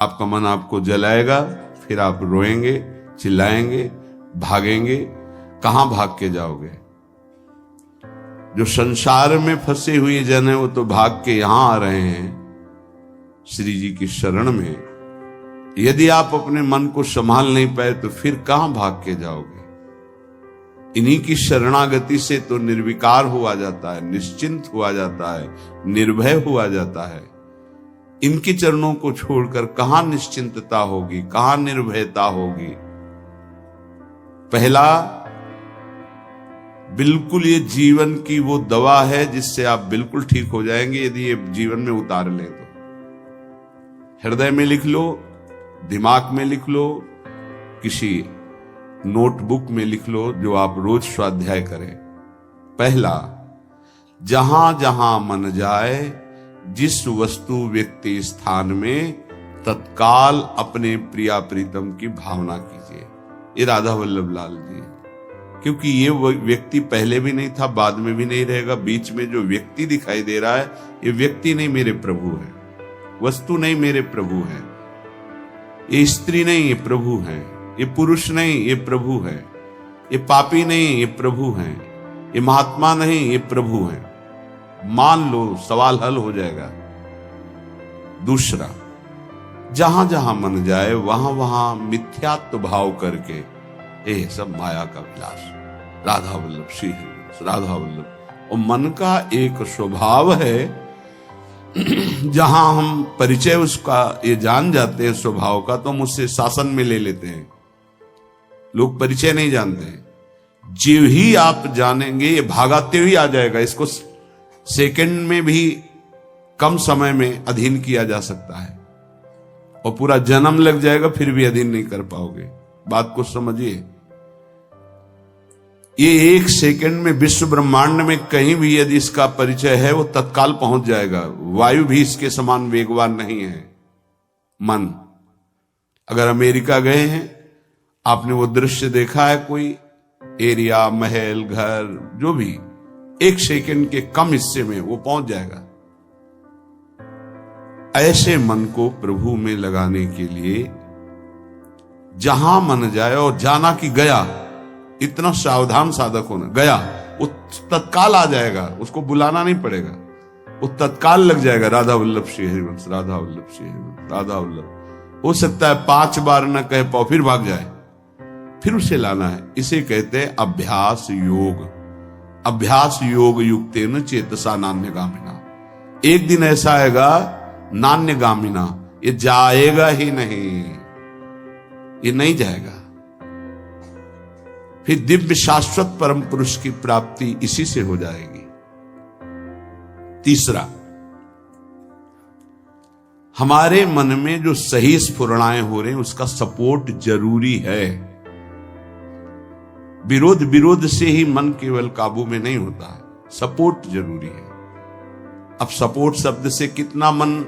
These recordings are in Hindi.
आपका मन आपको जलाएगा, फिर आप रोएंगे, चिल्लाएंगे, भागेंगे। कहां भाग के जाओगे? जो संसार में फंसे हुए जन है वो तो भाग के यहां आ रहे हैं श्री जी की शरण में। यदि आप अपने मन को संभाल नहीं पाए तो फिर कहां भाग के जाओगे? इन्हीं की शरणागति से तो निर्विकार हुआ जाता है, निश्चिंत हुआ जाता है, निर्भय हुआ जाता है। इनके चरणों को छोड़कर कहां निश्चिंतता होगी, कहां निर्भयता होगी? पहला, बिल्कुल ये जीवन की वो दवा है जिससे आप बिल्कुल ठीक हो जाएंगे यदि ये जीवन में उतार लें तो। हृदय में लिख लो, दिमाग में लिख लो, किसी नोटबुक में लिख लो जो आप रोज स्वाध्याय करें। पहला, जहां जहां मन जाए, जिस वस्तु व्यक्ति स्थान में तत्काल अपने प्रिया प्रीतम की भावना कीजिए। ये राधा वल्लभ लाल जी, क्योंकि ये व्यक्ति पहले भी नहीं था, बाद में भी नहीं रहेगा। बीच में जो व्यक्ति दिखाई दे रहा है, ये व्यक्ति नहीं, मेरे प्रभु है। वस्तु नहीं, मेरे प्रभु है। ये स्त्री नहीं, ये प्रभु है। ये पुरुष नहीं, ये प्रभु है। ये पापी नहीं, ये प्रभु है। ये महात्मा नहीं, ये प्रभु है। मान लो, सवाल हल हो जाएगा। दूसरा, जहां जहां मन जाए वहां वहां मिथ्यात्व भाव करके ये सब माया का विलास। राधा वल्लभ श्री हरिवंश, राधा वल्लभ। और मन का एक स्वभाव है, जहां हम परिचय उसका ये जान जाते हैं स्वभाव का, तो हम उससे शासन में ले लेते हैं। लोग परिचय नहीं जानते हैं। जीव ही आप जानेंगे, ये भागाते हुए आ जाएगा। इसको सेकंड में भी कम समय में अधीन किया जा सकता है, और पूरा जन्म लग जाएगा फिर भी अधीन नहीं कर पाओगे। बात को समझिए। ये एक सेकंड में विश्व ब्रह्मांड में कहीं भी यदि इसका परिचय है, वो तत्काल पहुंच जाएगा। वायु भी इसके समान वेगवान नहीं है मन। अगर अमेरिका गए हैं, आपने वो दृश्य देखा है, कोई एरिया, महल, घर, जो भी, एक सेकंड के कम हिस्से में वो पहुंच जाएगा। ऐसे मन को प्रभु में लगाने के लिए जहां मन जाए, और जाना कि गया, इतना सावधान साधक होना। गया वो तत्काल आ जाएगा, उसको बुलाना नहीं पड़ेगा, वो तत्काल लग जाएगा। राधा वल्लभ श्री हरिवंश, राधा वल्लभ श्री हरिवंश, राधा वल्लभ। हो सकता है 5 बार न कह पाओ, फिर भाग जाए, फिर उसे लाना है। इसे कहते हैं अभ्यास योग। अभ्यास योग युक्तेन चेतसा नान्यगामिना। एक दिन ऐसा आएगा, नान्यगामिना, ये जाएगा ही नहीं, ये नहीं जाएगा। फिर दिव्य शाश्वत परम पुरुष की प्राप्ति इसी से हो जाएगी। तीसरा, हमारे मन में जो सही स्फुरणाएं हो रहे हैं उसका सपोर्ट जरूरी है। विरोध से ही मन केवल काबू में नहीं होता है, सपोर्ट जरूरी है। अब सपोर्ट शब्द से कितना मन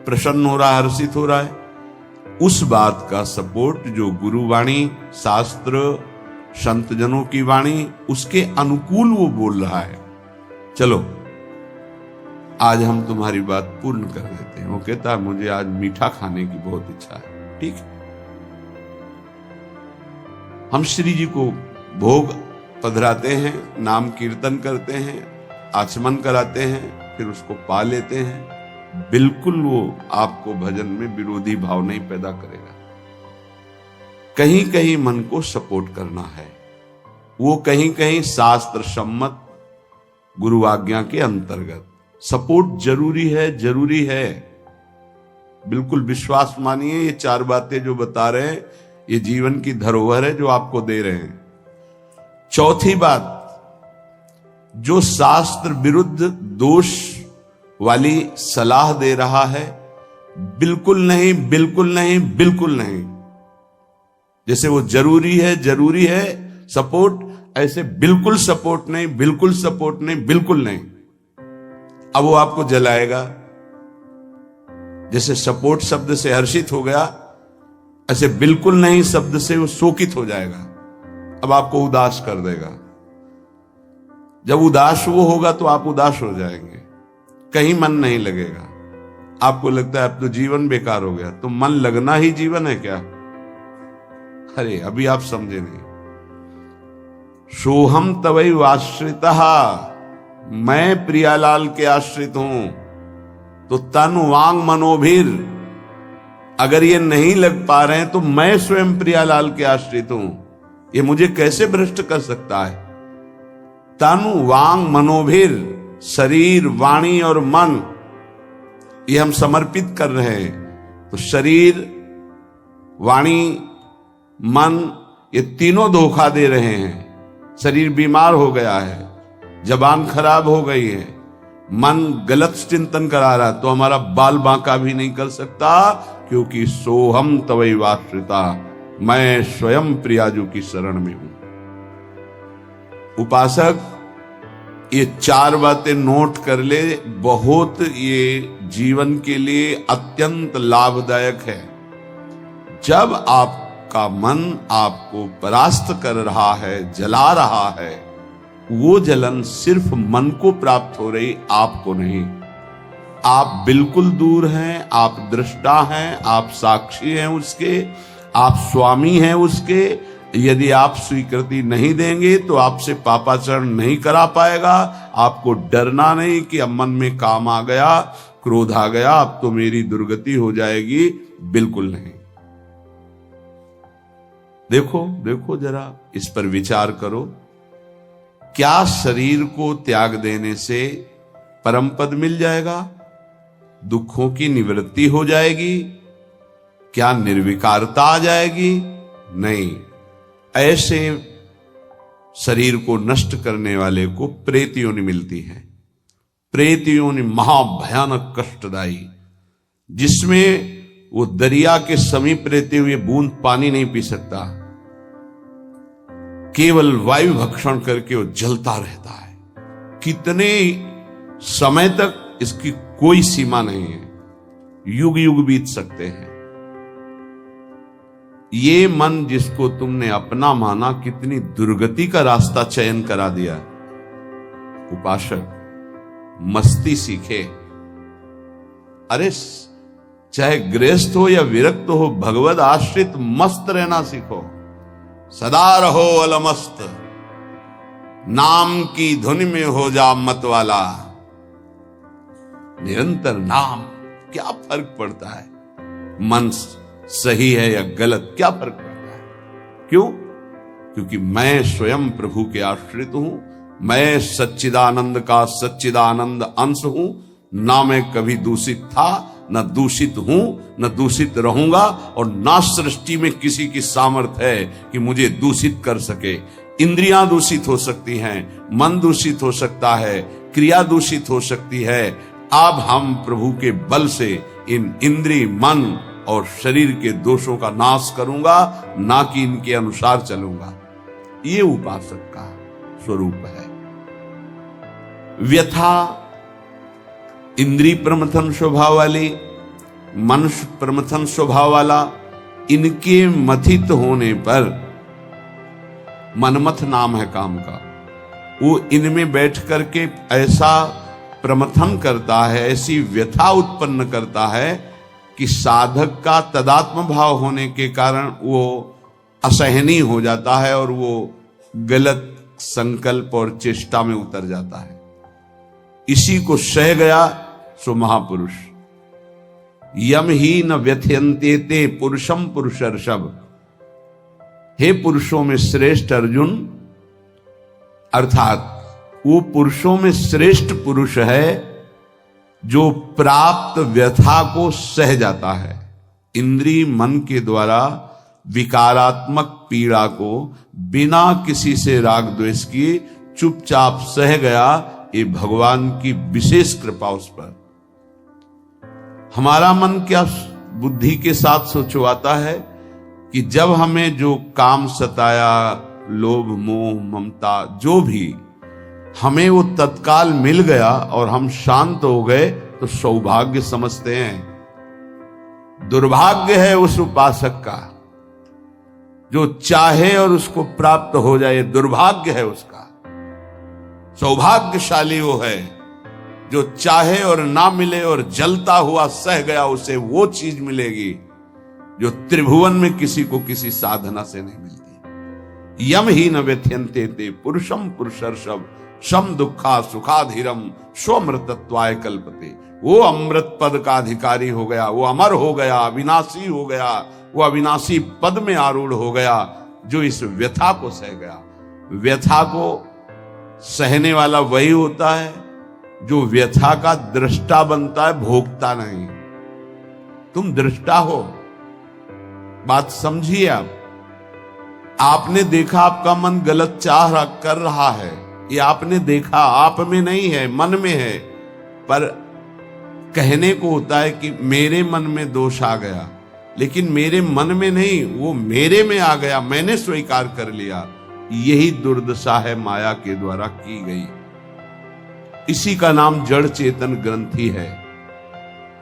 प्रसन्न हो रहा है, हर्षित हो रहा है, उस बात का सपोर्ट जो गुरुवाणी, शास्त्र, संत जनों की वाणी, उसके अनुकूल वो बोल रहा है। चलो आज हम तुम्हारी बात पूर्ण कर देते हैं। वो कहता है मुझे आज मीठा खाने की बहुत इच्छा है। ठीक है, हम श्री जी को भोग पधराते हैं, नाम कीर्तन करते हैं, आचमन कराते हैं, फिर उसको पा लेते हैं। बिल्कुल वो आपको भजन में विरोधी भाव नहीं पैदा करेगा। कहीं कहीं मन को सपोर्ट करना है, वो कहीं कहीं शास्त्र सम्मत गुरु आज्ञा के अंतर्गत सपोर्ट जरूरी है, जरूरी है। बिल्कुल विश्वास मानिए, ये 4 बातें जो बता रहे हैं ये जीवन की धरोहर है जो आपको दे रहे हैं। चौथी बात, जो शास्त्र विरुद्ध दोष वाली सलाह दे रहा है, बिल्कुल नहीं, बिल्कुल नहीं, बिल्कुल नहीं। जैसे वो जरूरी है सपोर्ट, ऐसे बिल्कुल सपोर्ट नहीं, बिल्कुल सपोर्ट नहीं, बिल्कुल नहीं। अब वो आपको जलाएगा। जैसे सपोर्ट शब्द से हर्षित हो गया, ऐसे बिल्कुल नहीं शब्द से वो शोकित हो जाएगा। अब आपको उदास कर देगा। जब उदास वो होगा तो आप उदास हो जाएंगे, कहीं मन नहीं लगेगा। आपको लगता है अब तो जीवन बेकार हो गया, तो मन लगना ही जीवन है क्या? अरे अभी आप समझे नहीं। सोहम तवैव आश्रितः, मैं प्रियालाल के आश्रित हूं। तो तन वांग मनोभीर, अगर ये नहीं लग पा रहे हैं तो मैं स्वयं प्रियालाल के आश्रित हूं। ये मुझे कैसे भ्रष्ट कर सकता है? तन वांग मनोभीर, शरीर वाणी और मन, ये हम समर्पित कर रहे हैं। तो शरीर वाणी मन ये तीनों धोखा दे रहे हैं। शरीर बीमार हो गया है, जबान खराब हो गई है, मन गलत चिंतन करा रहा, तो हमारा बाल बांका भी नहीं कर सकता, क्योंकि सोहम तवैव आश्रिता, मैं स्वयं प्रियाजू की शरण में हूं। उपासक ये 4 बातें नोट कर ले, बहुत ये जीवन के लिए अत्यंत लाभदायक है। जब आपका मन आपको परास्त कर रहा है, जला रहा है, वो जलन सिर्फ मन को प्राप्त हो रही, आपको नहीं। आप बिल्कुल दूर हैं, आप दृष्टा हैं, आप साक्षी हैं उसके, आप स्वामी हैं उसके। यदि आप स्वीकृति नहीं देंगे तो आपसे पापाचरण नहीं करा पाएगा। आपको डरना नहीं कि अब मन में काम आ गया, क्रोध आ गया, अब तो मेरी दुर्गति हो जाएगी, बिल्कुल नहीं। देखो देखो जरा, इस पर विचार करो। क्या शरीर को त्याग देने से परम पद मिल जाएगा? दुखों की निवृत्ति हो जाएगी? क्या निर्विकारता आ जाएगी? नहीं। ऐसे शरीर को नष्ट करने वाले को प्रेत योनि मिलती है। प्रेत योनि महाभयानक कष्टदायी, जिसमें वो दरिया के समीप रहते हुए बूंद पानी नहीं पी सकता, केवल वायु भक्षण करके वो जलता रहता है। कितने समय तक इसकी कोई सीमा नहीं है, युग युग बीत सकते हैं। ये मन जिसको तुमने अपना माना, कितनी दुर्गति का रास्ता चयन करा दिया। उपासक मस्ती सीखे। अरे चाहे गृहस्थ हो या विरक्त हो, भगवद आश्रित मस्त रहना सीखो। सदा रहो अलमस्त, नाम की धुन में हो जा मत वाला। निरंतर नाम, क्या फर्क पड़ता है मन सही है या गलत, क्या फर्क पड़ता है? क्यों? क्योंकि मैं स्वयं प्रभु के आश्रित हूं। मैं सच्चिदानंद का सच्चिदानंद अंश हूं। ना मैं कभी दूषित था, न दूषित हूं, न दूषित रहूंगा, और ना सृष्टि में किसी की सामर्थ्य है कि मुझे दूषित कर सके। इंद्रियां दूषित हो सकती हैं, मन दूषित हो सकता है, क्रिया दूषित हो सकती है। अब हम प्रभु के बल से इन इंद्रिय, मन और शरीर के दोषों का नाश करूंगा, ना कि इनके अनुसार चलूंगा। ये उपासक का स्वरूप है। व्यथा इंद्रिय प्रमथन स्वभाव वाली, मनुष्य प्रमथन स्वभाव वाला, इनके मथित होने पर, मनमथ नाम है काम का, वो इनमें बैठ करके ऐसा प्रमथन करता है, ऐसी व्यथा उत्पन्न करता है कि साधक का तदात्म भाव होने के कारण वो असहनीय हो जाता है और वो गलत संकल्प और चेष्टा में उतर जाता है। इसी को सह गया सो महापुरुष। यम ही न व्यथयन्ते ते पुरुषम पुरुषर्षभ। हे पुरुषों में श्रेष्ठ अर्जुन, अर्थात वो पुरुषों में श्रेष्ठ पुरुष है जो प्राप्त व्यथा को सह जाता है। इंद्रिय मन के द्वारा विकारात्मक पीड़ा को बिना किसी से राग द्वेष किए चुपचाप सह गया। ये भगवान की विशेष कृपा उस पर। हमारा मन क्या बुद्धि के साथ सोचवाता है कि जब हमें जो काम सताया, लोभ मोह ममता जो भी, हमें वो तत्काल मिल गया और हम शांत हो गए तो सौभाग्य समझते हैं। दुर्भाग्य है उस उपासक का जो चाहे और उसको प्राप्त हो जाए, दुर्भाग्य है उसका। सौभाग्यशाली वो है जो चाहे और ना मिले और जलता हुआ सह गया, उसे वो चीज मिलेगी जो त्रिभुवन में किसी को किसी साधना से नहीं मिलती। यम ही न व्यथ्यन्ते ते पुरुषम पुरुषर्षभ शम दुखा सुखाधीरम स्वमृतत्वाय कल्पते। वो अमृत पद का अधिकारी हो गया, वो अमर हो गया, अविनाशी हो गया, वो अविनाशी पद में आरूढ़ हो गया जो इस व्यथा को सह गया। व्यथा को सहने वाला वही होता है जो व्यथा का दृष्टा बनता है, भोगता नहीं। तुम दृष्टा हो, बात समझिए। आपने देखा आपका मन गलत चाह कर रहा है, ये आपने देखा, आप में नहीं है, मन में है। पर कहने को होता है कि मेरे मन में दोष आ गया, लेकिन मेरे मन में नहीं, वो मेरे में आ गया, मैंने स्वीकार कर लिया। यही दुर्दशा है माया के द्वारा की गई। इसी का नाम जड़ चेतन ग्रंथि है।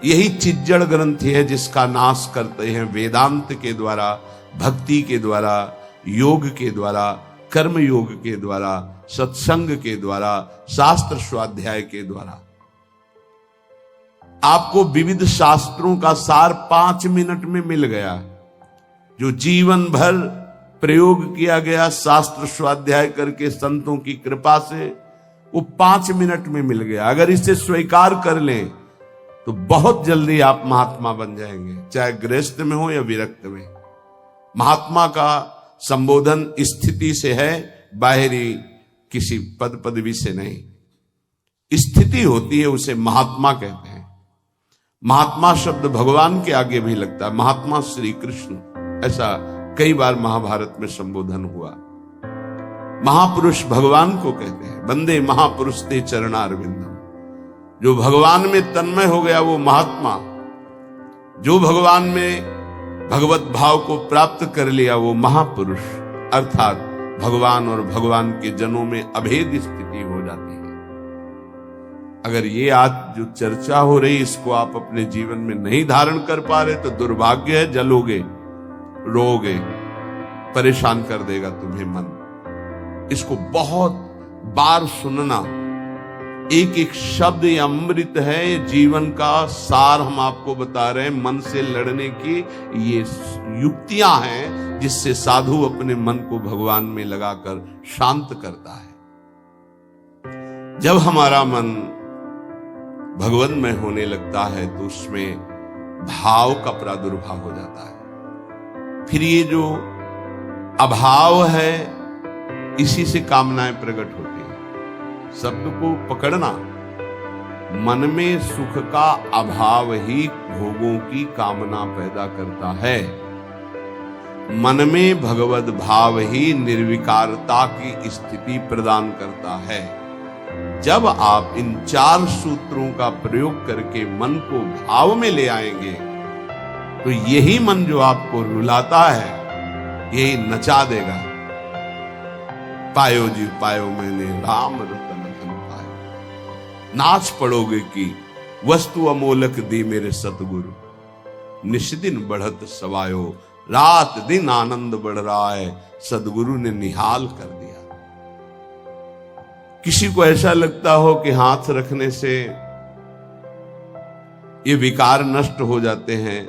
यही चिज्जड़ ग्रंथि है जिसका नाश करते हैं वेदांत के द्वारा, भक्ति के द्वारा, योग के द्वारा, कर्म योग के द्वारा, सत्संग के द्वारा, शास्त्र स्वाध्याय के द्वारा। आपको विविध शास्त्रों का सार 5 मिनट में मिल गया। जो जीवन भर प्रयोग किया गया शास्त्र स्वाध्याय करके संतों की कृपा से, वो 5 मिनट में मिल गया। अगर इसे स्वीकार कर लें तो बहुत जल्दी आप महात्मा बन जाएंगे, चाहे गृहस्थ में हो या विरक्त में। महात्मा का संबोधन स्थिति से है, बाहरी किसी पद पदवी से नहीं। स्थिति होती है, उसे महात्मा कहते हैं। महात्मा शब्द भगवान के आगे भी लगता है, महात्मा श्री कृष्ण, ऐसा कई बार महाभारत में संबोधन हुआ। महापुरुष भगवान को कहते हैं। वंदे महापुरुष ते चरणारविंदम। जो भगवान में तन्मय हो गया वो महात्मा, जो भगवान में भगवत भाव को प्राप्त कर लिया वो महापुरुष, अर्थात भगवान और भगवान के जनों में अभेद स्थिति हो जाती है। अगर ये आज जो चर्चा हो रही इसको आप अपने जीवन में नहीं धारण कर पा रहे तो दुर्भाग्य है, जलोगे, रोगे, परेशान कर देगा तुम्हें मन। इसको बहुत बार सुनना। एक एक शब्द ये अमृत है, ये जीवन का सार हम आपको बता रहे हैं। मन से लड़ने की ये युक्तियां हैं जिससे साधु अपने मन को भगवान में लगाकर शांत करता है। जब हमारा मन भगवन्मय होने लगता है तो उसमें भाव का प्रादुर्भाव हो जाता है। फिर ये जो अभाव है इसी से कामनाएं प्रकट होती हैं। शब्द को पकड़ना, मन में सुख का अभाव ही भोगों की कामना पैदा करता है। मन में भगवत भाव ही निर्विकारता की स्थिति प्रदान करता है। जब आप इन 4 सूत्रों का प्रयोग करके मन को भाव में ले आएंगे तो यही मन जो आपको रुलाता है यही नचा देगा। पायो जी पायो मैंने राम रतन धन पायो। नाच पड़ोगे कि वस्तु अमोलक दी मेरे सतगुरु। निष्दिन बढ़त सवायो, रात दिन आनंद बढ़ रहा है, सदगुरु ने निहाल कर दिया। किसी को ऐसा लगता हो कि हाथ रखने से ये विकार नष्ट हो जाते हैं,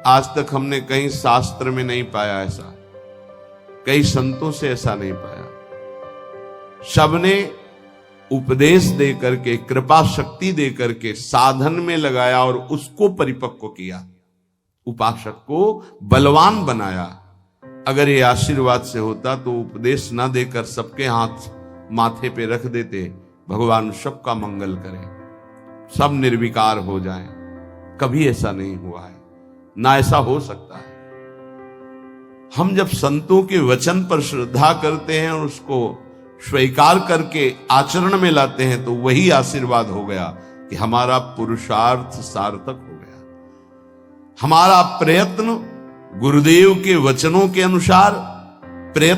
आज तक हमने कहीं शास्त्र में नहीं पाया ऐसा, कई संतों से ऐसा नहीं पाया। सबने उपदेश दे करके, कृपा शक्ति दे करके साधन में लगाया और उसको परिपक्व किया, उपासक को बलवान बनाया। अगर ये आशीर्वाद से होता तो उपदेश ना देकर सबके हाथ माथे पे रख देते, भगवान सबका मंगल करे, सब निर्विकार हो जाएं। कभी ऐसा नहीं हुआ है, ना ऐसा हो सकता है। हम जब संतों के वचन पर श्रद्धा करते हैं और उसको स्वीकार करके आचरण में लाते हैं तो वही आशीर्वाद हो गया कि हमारा पुरुषार्थ सार्थक हो गया। हमारा प्रयत्न गुरुदेव के वचनों के अनुसार प्रयत्न